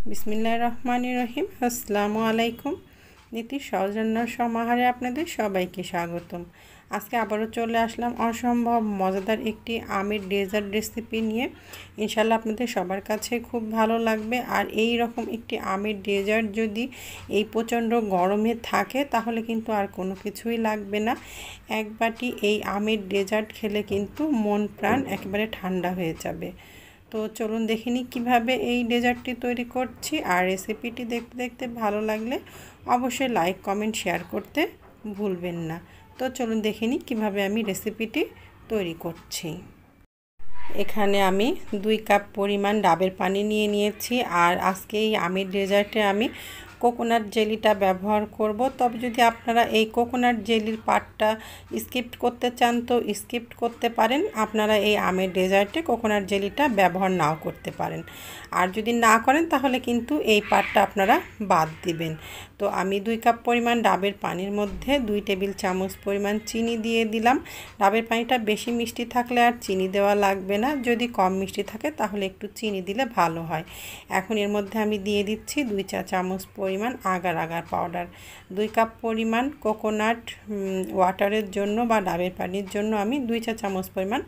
বিসমিল্লাহির রহমানির রহিম। আসসালামু আলাইকুম। নীতির সৌজন্যর সমাহারে আপনাদের সবাইকে স্বাগতম। আজকে আবারও চলে আসলাম অসম্ভব মজাদার একটি আমের ডেজার্ট রেসিপি নিয়ে। ইনশাল্লাহ আপনাদের সবার কাছে খুব ভালো লাগবে। আর এই রকম একটি আমের ডেজার্ট যদি এই প্রচণ্ড গরমে থাকে তাহলে কিন্তু আর কোনো কিছুই লাগবে না। এক বাটি এই আমের ডেজার্ট খেলে কিন্তু মন প্রাণ একেবারে ঠান্ডা হয়ে যাবে। তো চলুন দেখে নিই কীভাবে এই ডেজার্টটি তৈরি করছি। আর রেসিপিটি দেখতে দেখতে ভালো লাগলে অবশ্যই লাইক কমেন্ট শেয়ার করতে ভুলবেন না। তো চলুন দেখে নিই কীভাবে আমি রেসিপিটি তৈরি করছি। এখানে আমি 2 কাপ পরিমাণ ডাবের পানি নিয়ে নিয়েছি। আর আজকে এই আমের ডেজার্টে আমি কোকোনাট জেলিটা ব্যবহার করব। তবে যদি আপনারা এই কোকোনাট জেলির পার্টটা স্কিপ করতে চান তো স্কিপ করতে পারেন। আপনারা এই আমের ডেজার্টে কোকোনাট জেলিটা ব্যবহার নাও করতে পারেন। আর যদি না করেন তাহলে কিন্তু এই পার্টটা আপনারা বাদ দিবেন। তো আমি 2 কাপ পরিমাণ ডাবের পানির মধ্যে 2 টেবিল চামচ পরিমাণ চিনি দিয়ে দিলাম। ডাবের পানিটা বেশি মিষ্টি থাকলে আর চিনি দেওয়া লাগবে না, যদি কম মিষ্টি থাকে তাহলে একটু চিনি দিলে ভালো হয়। এখন এর মধ্যে আমি দিয়ে দিচ্ছি 2 চা চামচ পরিমাণ আগার আগার পাউডার। 2 কাপ পরিমাণ কোকোনাট ওয়াটারের জন্য বা ডাবের পানির জন্য আমি 2 চা চামচ পরিমাণ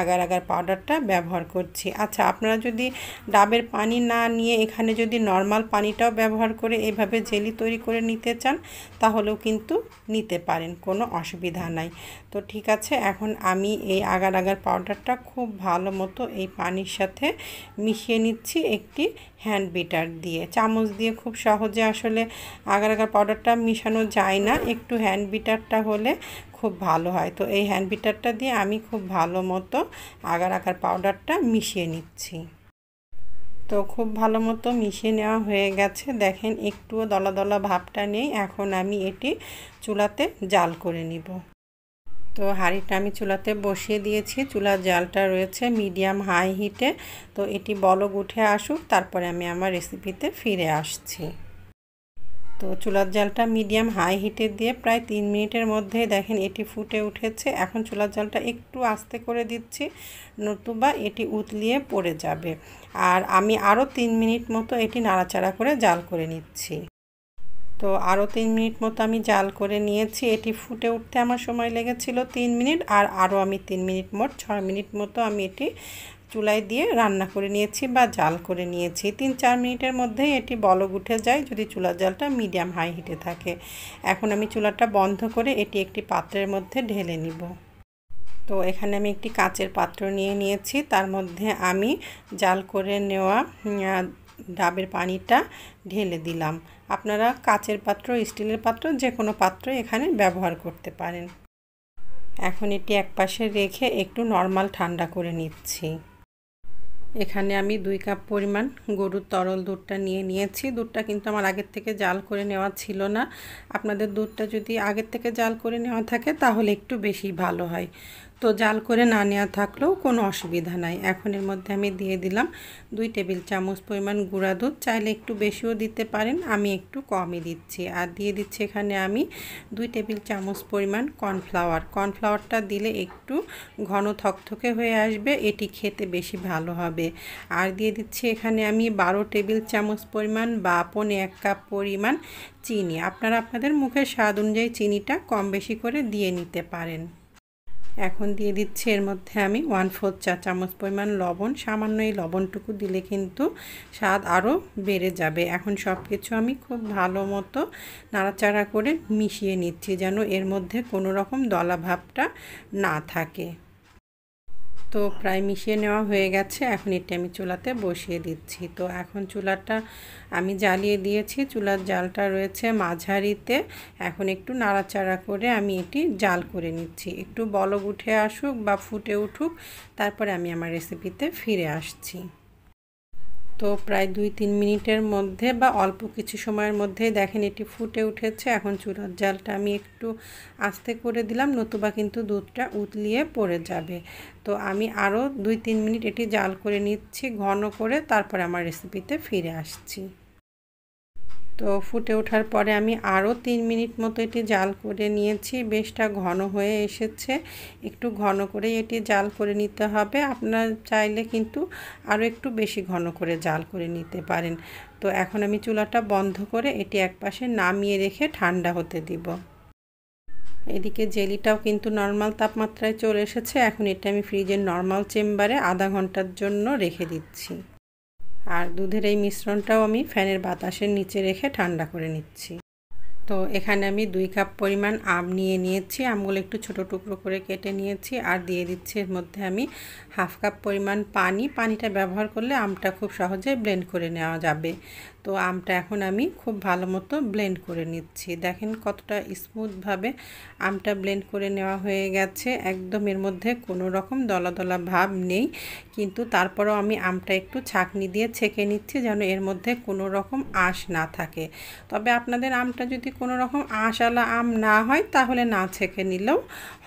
আগার আগার পাউডারটা ব্যবহার করছি। আচ্ছা, আপনারা যদি ডাবের পানি না নিয়ে এখানে যদি নর্মাল পানিটাও ব্যবহার করে এভাবে জেলি তৈরি করে নিতে চান তাহলেও কিন্তু নিতে পারেন, কোনো অসুবিধা নাই। তো ঠিক আছে, এখন আমি এই আগার আগার পাউডারটা খুব ভালো মতো এই পানির সাথে মিশিয়ে নিচ্ছি একটি হ্যান্ড বিটার দিয়ে। চামচ দিয়ে খুব সহজে আসলে আগার আগার পাউডারটা মিশানো যায় না, একটু হ্যান্ড বিটারটা হলে খুব ভালো হয়। তো এই হ্যান্ড বিটারটা দিয়ে আমি খুব ভালো মতো আগার আগার পাউডারটা মিশিয়ে নিচ্ছি। তো খুব ভালো মতো মিশিয়ে নেওয়া হয়ে গেছে, দেখেন একটুও দলা দলা ভাবটা নেই। এখন আমি এটি চুলাতে জাল করে নিব। তো হাঁড়িটা আমি চুলাতে বসিয়ে দিয়েছি। চুলার জালটা রয়েছে মিডিয়াম হাই হিটে। তো এটি বলক উঠে আসুক, তারপরে আমি আমার রেসিপিতে ফিরে আসছি। তো চুলার জালটা মিডিয়াম হাই হিটে দিয়ে প্রায় 3 মিনিটের মধ্যে দেখেন এটি ফুটে উঠেছে। এখন চুলার জালটা একটু আস্তে করে দিচ্ছি, নতুবা এটি উতলিয়ে পড়ে যাবে। আর আমি আরও 3 মিনিট মতো এটি নাড়াচাড়া করে জাল করে নিচ্ছি। তো আরও 3 মিনিট মতো আমি জাল করে নিয়েছি। এটি ফুটে উঠতে আমার সময় লেগেছিল 3 মিনিট। আর আরও আমি 3 মিনিট, মোট 6 মিনিট মতো আমি এটি চুলায় দিয়ে রান্না করে নিয়েছি বা জাল করে নিয়েছি। 3-4 মিনিটের মধ্যেই এটি বলক উঠে যায় যদি চুলার জালটা মিডিয়াম হাই হিটে থাকে। এখন আমি চুলাটা বন্ধ করে এটি একটি পাত্রের মধ্যে ঢেলে নিব। তো এখানে আমি একটি কাচের পাত্র নিয়ে নিয়েছি, তার মধ্যে আমি জাল করে নেওয়া ডাবের পানিটা ঢেলে দিলাম। আপনারা কাচের পাত্র, স্টিলের পাত্র, যে কোনো পাত্র এখানে ব্যবহার করতে পারেন। এখন এটি একপাশে রেখে একটু নর্মাল ঠান্ডা করে নিচ্ছি। এখানে আমি 2 কাপ পরিমাণ গরুর তরল দুধটা নিয়ে নিয়েছি। দুধটা কিন্তু আমার আগের থেকে জাল করে নেওয়া ছিল না। আপনাদের দুধটা যদি আগের থেকে জাল করে নেওয়া থাকে তাহলে একটু বেশি ভালো হয়। তো জাল করে না নেওয়া থাকলেও কোনো অসুবিধা নাই। এখন এর মধ্যে আমি দিয়ে দিলাম 2 টেবিল চামচ পরিমাণ গুঁড়া দুধ। চাইলে একটু বেশিও দিতে পারেন, আমি একটু কমই দিচ্ছি। আর দিয়ে দিচ্ছি এখানে আমি 2 টেবিল চামচ পরিমাণ কর্নফ্লাওয়ার। কর্নফ্লাওয়ারটা দিলে একটু ঘন থকথকে হয়ে আসবে, এটি খেতে বেশি ভালো হবে। আর দিয়ে দিচ্ছি এখানে আমি 12 টেবিল চামচ পরিমাণ বা 1.25 কাপ পরিমাণ চিনি। আপনারা আপনাদের মুখের স্বাদ অনুযায়ী চিনিটা কম বেশি করে দিয়ে নিতে পারেন। এখন দিয়ে দিচ্ছি এর মধ্যে আমি 1/4 চা চামচ পরিমাণ লবণ। সামান্য এই লবণটুকু দিলে কিন্তু স্বাদ আরও বেড়ে যাবে। এখন সব কিছু আমি খুব ভালো মতো নাড়াচাড়া করে মিশিয়ে নিচ্ছি, যেন এর মধ্যে কোনো রকম দলা ভাবটা না থাকে। তো প্রায় মিশিয়ে নেওয়া হয়ে গেছে। এখন এটি আমি চুলাতে বসিয়ে দিচ্ছি। তো এখন চুলাটা আমি জ্বালিয়ে দিয়েছি, চুলার জালটা রয়েছে মাঝারিতে। এখন একটু নাড়াচাড়া করে আমি এটি জাল করে নিচ্ছি। একটু বলক উঠে আসুক বা ফুটে উঠুক, তারপরে আমি আমার রেসিপিতে ফিরে আসছি। তো প্রায় 2-3 মিনিটের মধ্যে বা অল্প কিছু সময়ের মধ্যেই দেখেন এটি ফুটে উঠেছে। এখন চুলার জালটা আমি একটু আস্তে করে দিলাম, নতুবা কিন্তু দুধটা উতলিয়ে পড়ে যাবে। তো আমি আরও 2-3 মিনিট এটি জাল করে নিচ্ছি ঘন করে, তারপরে আমার রেসিপিতে ফিরে আসছি। তো ফুটে ওঠার পরে আমি আরও 3 মিনিট মতো এটি জাল করে নিয়েছি। বেশটা ঘন হয়ে এসেছে, একটু ঘন করে এটি জাল করে নিতে হবে। আপনারা চাইলে কিন্তু আরও একটু বেশি ঘন করে জাল করে নিতে পারেন। তো এখন আমি চুলাটা বন্ধ করে এটি একপাশে নামিয়ে রেখে ঠান্ডা হতে দিব। এদিকে জেলিটাও কিন্তু নর্মাল তাপমাত্রায় চলে এসেছে। এখন এটা আমি ফ্রিজের নর্মাল চেম্বারে আধা ঘন্টার জন্য রেখে দিচ্ছি। আর দুধের এই মিশ্রণটাও আমি ফ্যানের বাতাসের নিচে রেখে ঠান্ডা করে নিচ্ছি। তো এখানে আমি 2 কাপ পরিমাণ আম নিয়ে নিয়েছি। আমগুলো একটু ছোট টুকরো করে কেটে নিয়েছি আর দিয়ে দিচ্ছি এর মধ্যে আমি হাফ কাপ পরিমাণ পানি। পানিটা ব্যবহার করলে আমটা খুব সহজে ব্লেন্ড করে নেওয়া যাবে। তো আমটা এখন আমি খুব ভালো মতো ব্লেন্ড করে নিচ্ছি। দেখেন কতটা স্মুথভাবে আমটা ব্লেন্ড করে নেওয়া হয়ে গেছে। একদম এর মধ্যে কোনো রকম দলা দলা ভাব নেই, কিন্তু তারপরেও আমি আমটা একটু ছাঁকনি দিয়ে ছেঁকে নিচ্ছি যেন এর মধ্যে কোনো রকম আঁশ না থাকে। তবে আপনাদের আমটা যদি কোনো রকম আঁশওয়ালা আম না হয় তাহলে না ছেঁকে নিলেও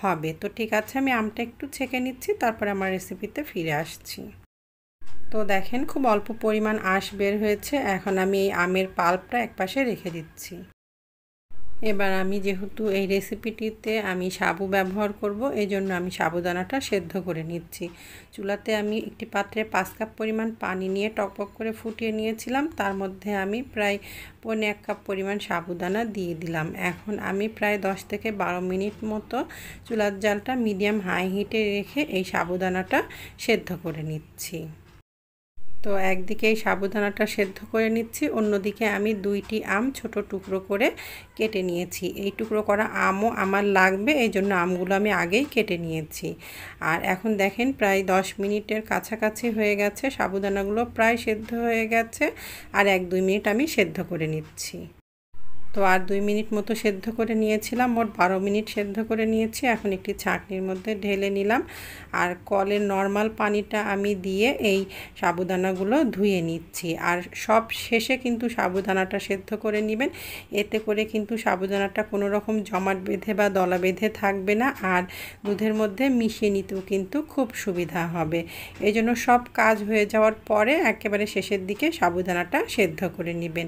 হবে। তো ঠিক আছে, আমি আমটা একটু ছেঁকে নিচ্ছি, তারপরে আমার রেসিপিতে ফিরে আসছি। তো দেখেন খুব অল্প পরিমাণ আঁশ বের হয়েছে। এখন আমি এই আমের পাল্পটা একপাশে রেখে দিচ্ছি। এবার আমি যেহেতু এই রেসিপিটিতে আমি সাবু ব্যবহার করব, এই জন্য আমি সাবুদানাটা সেদ্ধ করে নিচ্ছি। চুলাতে আমি একটি পাত্রে 5 কাপ পরিমাণ পানি নিয়ে টকবক করে ফুটিয়ে নিয়েছিলাম। তার মধ্যে আমি প্রায় 1.25 কাপ পরিমাণ সাবুদানা দিয়ে দিলাম। এখন আমি প্রায় 10 থেকে 12 মিনিট মতো চুলার জালটা মিডিয়াম হাই হিটে রেখে এই সাবুদানাটা সেদ্ধ করে নিচ্ছি। তো একদিকে এই সাবুদানাটা সেদ্ধ করে নিচ্ছি, অন্যদিকে আমি 2টি আম ছোট টুকরো করে কেটে নিয়েছি। এই টুকরো করা আমও আমার লাগবে, এই জন্য আমগুলো আমি আগেই কেটে নিয়েছি। আর এখন দেখেন প্রায় 10 মিনিটের কাছাকাছি হয়ে গেছে, সাবুদানাগুলো প্রায় সেদ্ধ হয়ে গেছে। আর 1-2 মিনিট আমি সেদ্ধ করে নিচ্ছি। তো আর 2 মিনিট মতো সেদ্ধ করে নিয়েছিলাম, মোট 12 মিনিট সেদ্ধ করে নিয়েছি। এখন একটি ছাঁকনির মধ্যে ঢেলে নিলাম আর কলের নর্মাল পানিটা আমি দিয়ে এই সাবুদানাগুলো ধুয়ে নিচ্ছি। আর সব শেষে কিন্তু সাবুদানাটা সেদ্ধ করে নেবেন, এতে করে কিন্তু সাবুদানাটা কোনো রকম জমাট বেঁধে বা দলা বেঁধে থাকবে না, আর দুধের মধ্যে মিশিয়ে নিতেও কিন্তু খুব সুবিধা হবে। এই জন্য সব কাজ হয়ে যাওয়ার পরে একেবারে শেষের দিকে সাবুদানাটা সেদ্ধ করে নেবেন।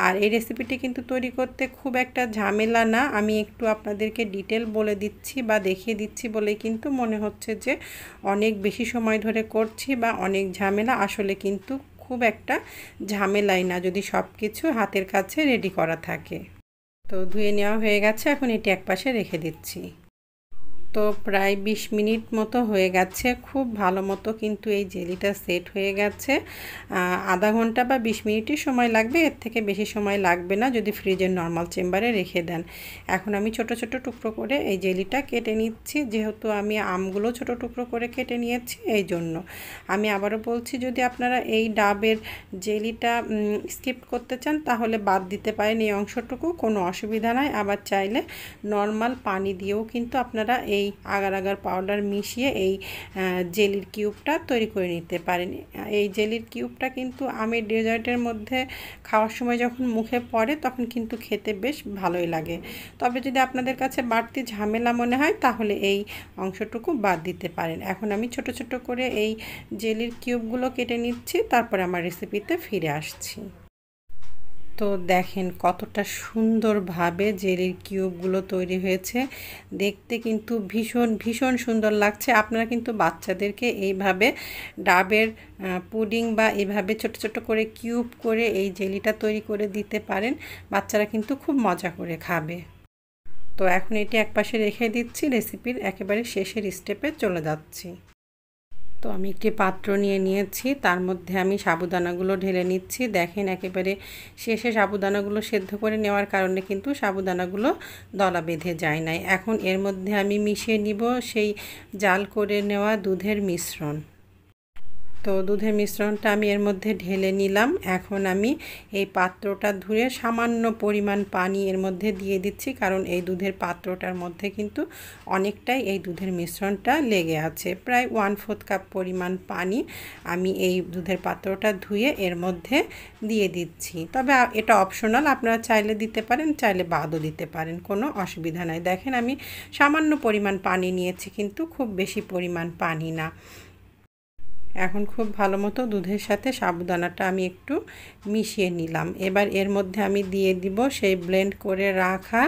আর এই রেসিপিটি কিন্তু তৈরি করতে খুব একটা ঝামেলা না। আমি একটু আপনাদেরকে ডিটেল বলে দিচ্ছি বা দেখিয়ে দিচ্ছি বলে কিন্তু মনে হচ্ছে যে অনেক বেশি সময় ধরে করছি বা অনেক ঝামেলা। আসলে কিন্তু খুব একটা ঝামেলাই না যদি সব কিছু হাতের কাছে রেডি করা থাকে। তো ধুয়ে নেওয়া হয়ে গেছে, এখন এটি একপাশে রেখে দিচ্ছি। তো প্রায় 20 মিনিট মতো হয়ে গেছে, খুব ভালো মতো কিন্তু এই জেলিটা সেট হয়ে গেছে। আধা ঘন্টা বা 20 মিনিটই সময় লাগবে, এর থেকে বেশি সময় লাগবে না যদি ফ্রিজের নর্মাল চেম্বারে রেখে দেন। এখন আমি ছোট ছোট টুকরো করে এই জেলিটা কেটে নিচ্ছি, যেহেতু আমি আমগুলো ছোট টুকরো করে কেটে নিয়েছি এই জন্য। আমি আবারও বলছি, যদি আপনারা এই ডাবের জেলিটা স্কিপ করতে চান তাহলে বাদ দিতে পারেন এই অংশটুকু, কোনো অসুবিধা নাই। আবার চাইলে নর্মাল পানি দিয়েও কিন্তু আপনারা এই আগার আগার পাউডার মিশিয়ে এই জেলির কিউবটা তৈরি করে নিতে পারেন। এই জেলির কিউবটা কিন্তু আমের ডেজার্টের মধ্যে খাওয়ার সময় যখন মুখে পড়ে তখন কিন্তু খেতে বেশ ভালোই লাগে। তবে যদি আপনাদের কাছে বাড়তি ঝামেলা মনে হয় তাহলে এই অংশটুকু বাদ দিতে পারেন। এখন আমি ছোট ছোট করে এই জেলির কিউবগুলো কেটে নিচ্ছি, তারপরে আমার রেসিপিতে ফিরে আসছি। তো দেখেন কতটা সুন্দরভাবে জেলির কিউবগুলো তৈরি হয়েছে, দেখতে কিন্তু ভীষণ ভীষণ সুন্দর লাগছে। আপনারা কিন্তু বাচ্চাদেরকে এইভাবে ডাবের পুডিং বা এইভাবে ছোট ছোট করে কিউব করে এই জেলিটা তৈরি করে দিতে পারেন, বাচ্চারা কিন্তু খুব মজা করে খাবে। তো এখন এটি একপাশে রেখে দিচ্ছি, রেসিপির একেবারে শেষের স্টেপে চলে যাচ্ছি। তো আমি একটি পাত্র নিয়ে নিয়েছি, তার মধ্যে আমি সাবুদানাগুলো ঢেলে নিচ্ছি। দেখেন একেবারে শেষে সাবুদানাগুলো সেদ্ধ করে নেওয়ার কারণে কিন্তু সাবুদানাগুলো দলা বেঁধে যায় নাই। এখন এর মধ্যে আমি মিশিয়ে নিব সেই জাল করে নেওয়া দুধের মিশ্রণ। তো দুধের মিশ্রণটা আমি এর মধ্যে ঢেলে নিলাম। এখন আমি এই পাত্রটা ধুয়ে সামান্য পরিমাণ পানি এর মধ্যে দিয়ে দিচ্ছি, কারণ এই দুধের পাত্রটার মধ্যে কিন্তু অনেকটাই এই দুধের মিশ্রণটা লেগে আছে। প্রায় 1/4 কাপ পরিমাণ পানি আমি এই দুধের পাত্রটা ধুয়ে এর মধ্যে দিয়ে দিচ্ছি। তবে এটা অপশনাল, আপনারা চাইলে দিতে পারেন, চাইলে বাদও দিতে পারেন, কোনো অসুবিধা নাই। দেখেন আমি সামান্য পরিমাণ পানি নিয়েছি, কিন্তু খুব বেশি পরিমাণ পানি না। এখন খুব ভালো মতো দুধের সাথে সাবুদানাটা আমি একটু মিশিয়ে নিলাম। এবার এর মধ্যে আমি দিয়ে দিব সেই ব্লেন্ড করে রাখা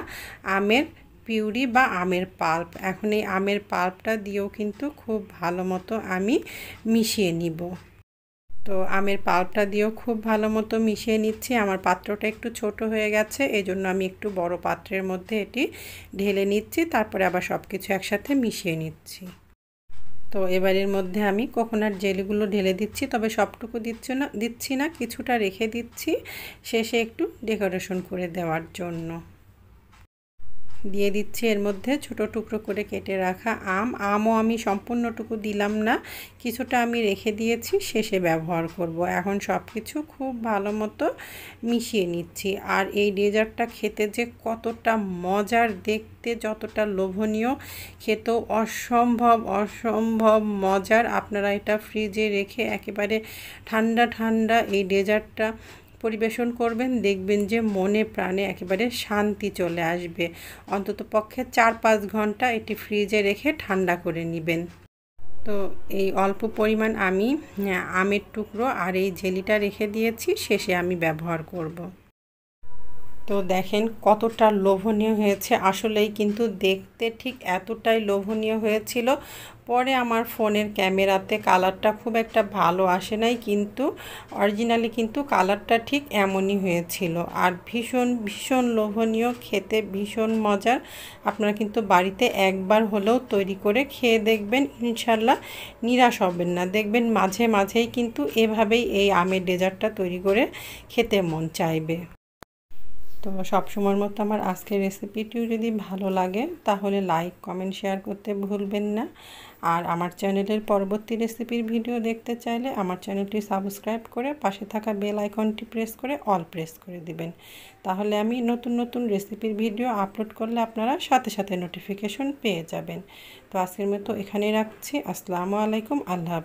আমের পিউরি বা আমের পাল্প। এখন এই আমের পাল্পটা দিয়েও কিন্তু খুব ভালো মতো আমি মিশিয়ে নিব। তো আমের পাল্পটা দিয়েও খুব ভালো মতো মিশিয়ে নিচ্ছি। আমার পাত্রটা একটু ছোট হয়ে গেছে, এজন্য আমি একটু বড় পাত্রের মধ্যে এটি ঢেলে নিচ্ছি, তারপরে আবার সব কিছু একসাথে মিশিয়ে নিচ্ছি। তো এবারের মধ্যে আমি কোকোনাট জেলিগুলো ঢেলে দিচ্ছি, তবে সবটুকু দিচ্ছি না, কিছুটা রেখে দিচ্ছি শেষে একটু ডেকোরেশন করে দেওয়ার জন্য। দিয়ে দিচ্ছি এর মধ্যে ছোট টুকরো করে কেটে রাখা আমও আমি সম্পূর্ণটুকু দিলাম না, কিছুটা আমি রেখে দিয়েছি, শেষে ব্যবহার করব। এখন সব কিছু খুব ভালো মতো মিশিয়ে নিচ্ছি। আর এই ডেজার্টটা খেতে যে কতটা মজার, দেখতে যতটা লোভনীয়, খেতেও অসম্ভব মজার। আপনারা এটা ফ্রিজে রেখে একেবারে ঠান্ডা ঠান্ডা এই ডেজার্টটা পরিবেশন করবেন, দেখবেন যে মনে প্রাণে একেবারে শান্তি চলে আসবে। অন্তত পক্ষে 4-5 ঘন্টা এটি ফ্রিজে রেখে ঠান্ডা করে নেবেন। তো এই অল্প পরিমাণ আমি আমের টুকরো আর এই জেলিটা রেখে দিয়েছি, শেষে আমি ব্যবহার করব। তো দেখেন কতটা লোভনীয় হয়েছে, আসলেই কিন্তু দেখতে ঠিক এতটাই লোভনীয় হয়েছিল। পরে আমার ফোনের ক্যামেরাতে কালারটা খুব একটা ভালো আসে নাই, কিন্তু অরিজিনালি কিন্তু কালারটা ঠিক এমনই হয়েছিল। আর ভীষণ লোভনীয়, খেতে ভীষণ মজার। আপনারা কিন্তু বাড়িতে একবার হলেও তৈরি করে খেয়ে দেখবেন, ইনশাল্লাহ নিরাশ হবেন না। দেখবেন মাঝেই কিন্তু এভাবেই এই আমের ডেজার্টটা তৈরি করে খেতে মন চাইবে। তো সবসময়ের মতো আমার আজকের রেসিপিটিও যদি ভালো লাগে তাহলে লাইক, কমেন্ট, শেয়ার করতে ভুলবেন না। আর আমার চ্যানেলের পরবর্তী রেসিপির ভিডিও দেখতে চাইলে আমার চ্যানেলটি সাবস্ক্রাইব করে পাশে থাকা বেল আইকনটি প্রেস করে অল প্রেস করে দিবেন। তাহলে আমি নতুন রেসিপির ভিডিও আপলোড করলে আপনারা সাথে নোটিফিকেশন পেয়ে যাবেন। তো আজকের মতো এখানেই রাখছি। আসসালামু আলাইকুম, আল্লাহ হাফেজ।